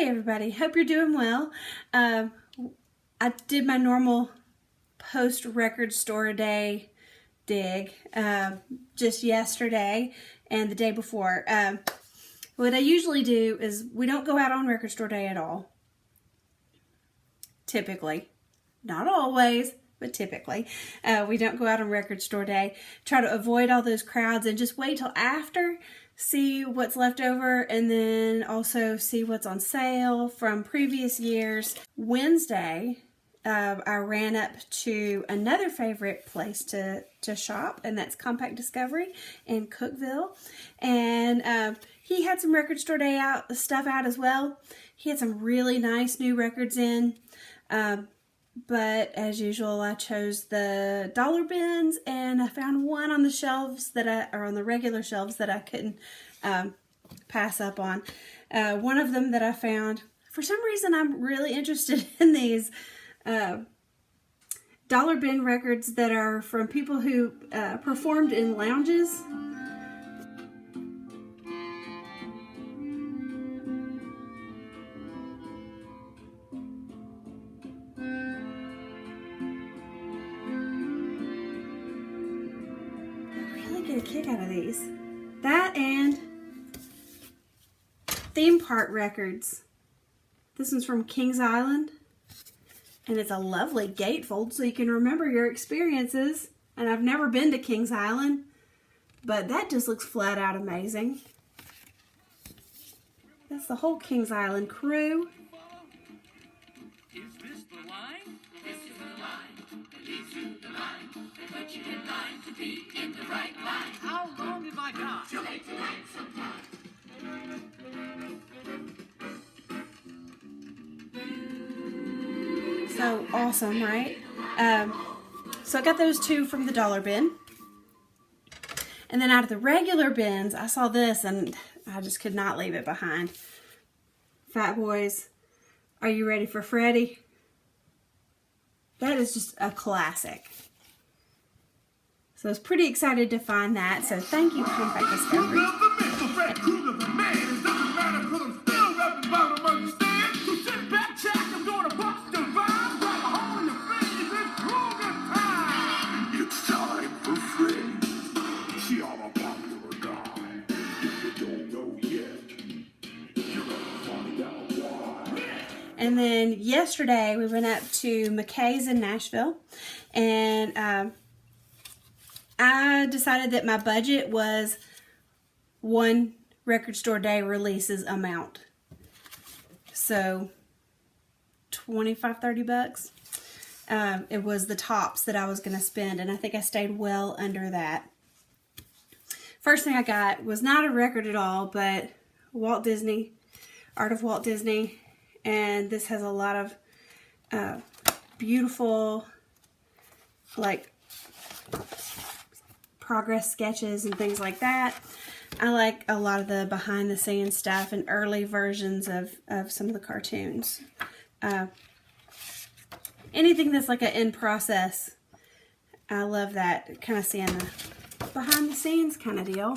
Hey everybody, hope you're doing well. I did my normal post record store a day dig just yesterday and the day before. What I usually do is we don't go out on record store day at all. Typically. Not always, but typically. We don't go out on record store day. Try to avoid all those crowds and just wait till after. See what's left over and then also see what's on sale from previous years. Wednesday, I ran up to another favorite place to shop, and that's Compact Discovery in Cookeville. And he had some record store day stuff out as well. He had some really nice new records in. But as usual, I chose the dollar bins, and I found one on the shelves on the regular shelves that I couldn't pass up on. One of them that I found, for some reason, I'm really interested in these dollar bin records that are from people who performed in lounges. Get a kick out of these. That and theme park records. This one's from Kings Island, and it's a lovely gatefold so you can remember your experiences. And I've never been to Kings Island, but that just looks flat out amazing. That's the whole Kings Island crew. Is this the line? This is the line that leads you the line. They put you in line to be in the right line. How long have I got? Till 8 to 9 sometime. So awesome, right? So I got those two from the dollar bin. And then out of the regular bins, I saw this and I just could not leave it behind. Fat Boys, Are You Ready for Freddy? That is just a classic. So I was pretty excited to find that. So thank you, Compact Discovery. It's time for Freddy. See how a popular guy. If you don't know yet, you're gonna find out why. And then yesterday we went up to McKay's in Nashville, and I decided that my budget was one record store day releases amount. So $25-30. It was the tops that I was going to spend, and I think I stayed well under that. First thing I got was not a record at all, but Walt Disney, Art of Walt Disney, and this has a lot of beautiful, like, progress sketches and things like that. I like a lot of the behind the scenes stuff and early versions of some of the cartoons. Anything that's like an in process, I love that. Kind of seeing the behind the scenes kind of deal.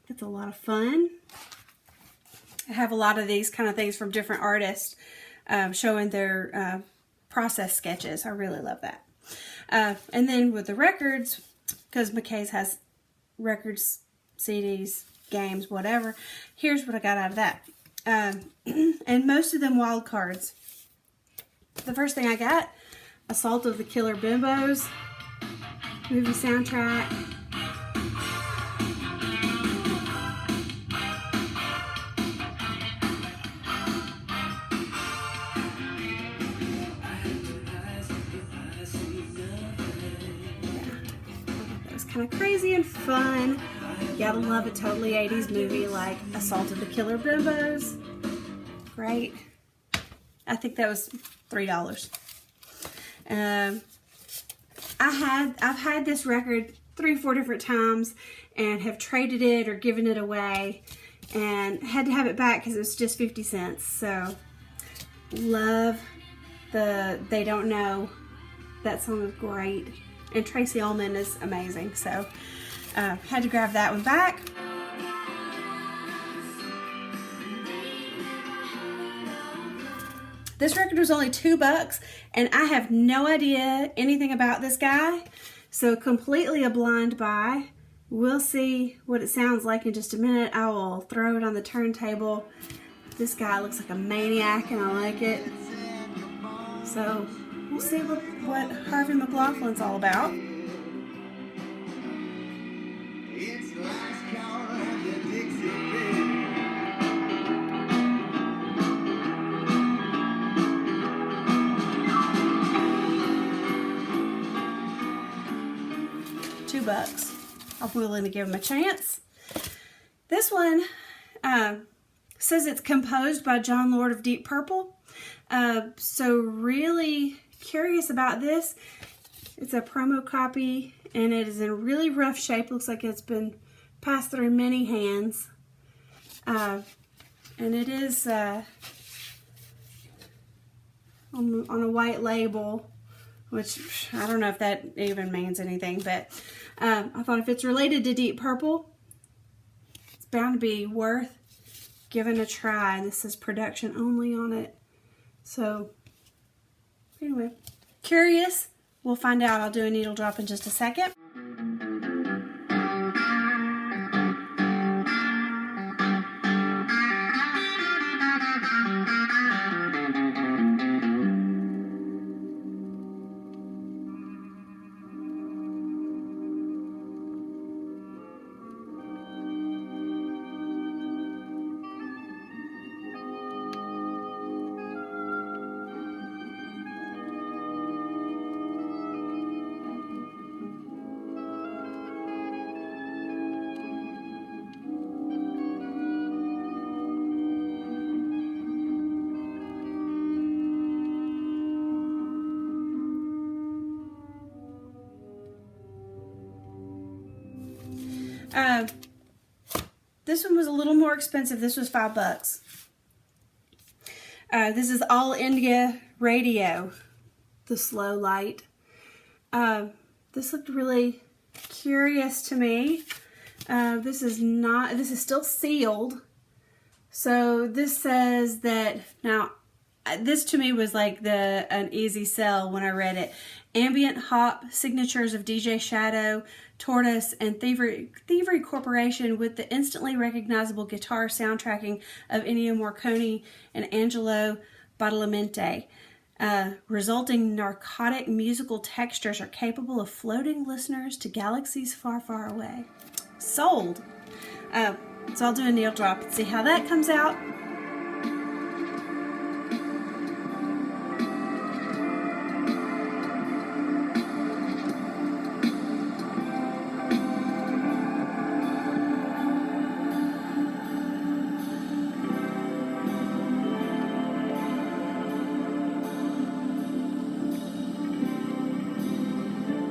It's a lot of fun. I have a lot of these kind of things from different artists showing their process sketches. I really love that. And then with the records, because McKay's has records, CDs, games, whatever. Here's what I got out of that. And most of them wild cards. The first thing I got, Assault of the Killer Bimbos, movie soundtrack. Kind of crazy and fun. You gotta love a totally 80s movie like Assault of the Killer Bimbos. Great. I think that was $3. I've had this record 3 or 4 different times and have traded it or given it away and had to have it back because it was just 50 cents. So love the They Don't Know. That song is great. And Tracy Ullman is amazing. So had to grab that one back. This record was only $2, and I have no idea anything about this guy, so completely a blind buy. We'll see what it sounds like in just a minute. I will throw it on the turntable. This guy looks like a maniac, and I like it. So we'll see what Harvey McLaughlin's all about. It's last call on the Dixie bed. $2. I'm willing to give him a chance. This one says it's composed by John Lord of Deep Purple. So really curious about this. It's a promo copy, and it is in really rough shape. Looks like it's been passed through many hands. And it is on a white label, which I don't know if that even means anything, but I thought if it's related to Deep Purple, it's bound to be worth giving a try. And this says production only on it. So anyway, curious. We'll find out. I'll do a needle drop in just a second. This one was a little more expensive. This was $5. This is All India Radio, the slow light. This looked really curious to me. This is still sealed. So this says that, now this to me was like an easy sell when I read it. Ambient hop signatures of DJ Shadow, Tortoise, and Thievery Corporation with the instantly recognizable guitar soundtracking of Ennio Morricone and Angelo Badalamenti. Resulting narcotic musical textures are capable of floating listeners to galaxies far, far away. Sold. So I'll do a needle drop and see how that comes out.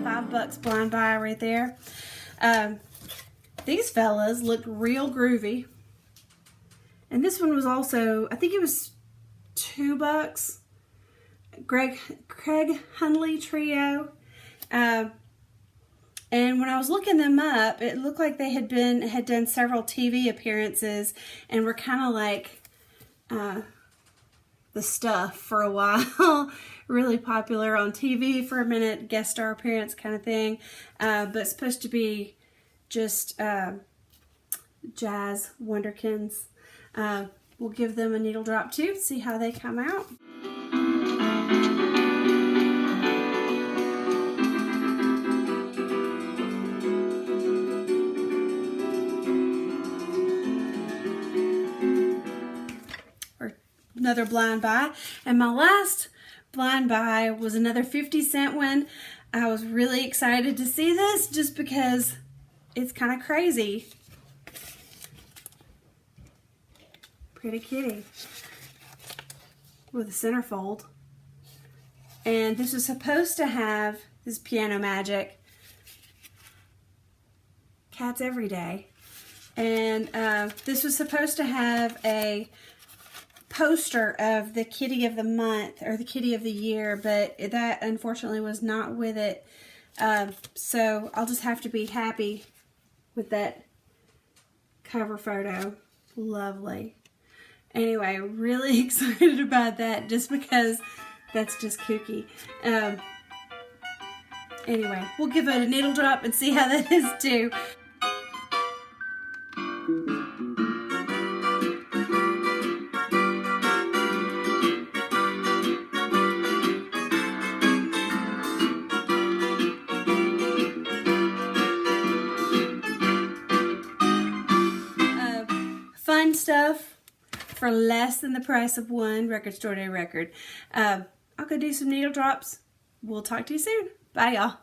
$5 blind buy right there. These fellas looked real groovy. And this one was also, I think it was $2. Craig Hundley Trio. And when I was looking them up, it looked like they had done several TV appearances and were kind of like the stuff for a while. Really popular on TV for a minute, guest star appearance kind of thing. But supposed to be just jazz wonderkins. We'll give them a needle drop too, see how they come out. Or another blind buy. And my last blind buy was another 50-cent one. I was really excited to see this just because it's kind of crazy. Pretty kitty with a centerfold. And this was supposed to have, this Piano Magic, Cats Every Day. And this was supposed to have a poster of the kitty of the month or the kitty of the year, but that unfortunately was not with it. So I'll just have to be happy with that cover photo. Lovely. Anyway, really excited about that just because that's just kooky. Anyway, we'll give it a needle drop and see how that is too. Fun stuff for less than the price of one Record Store Day record. I'll go do some needle drops. We'll talk to you soon. Bye, y'all.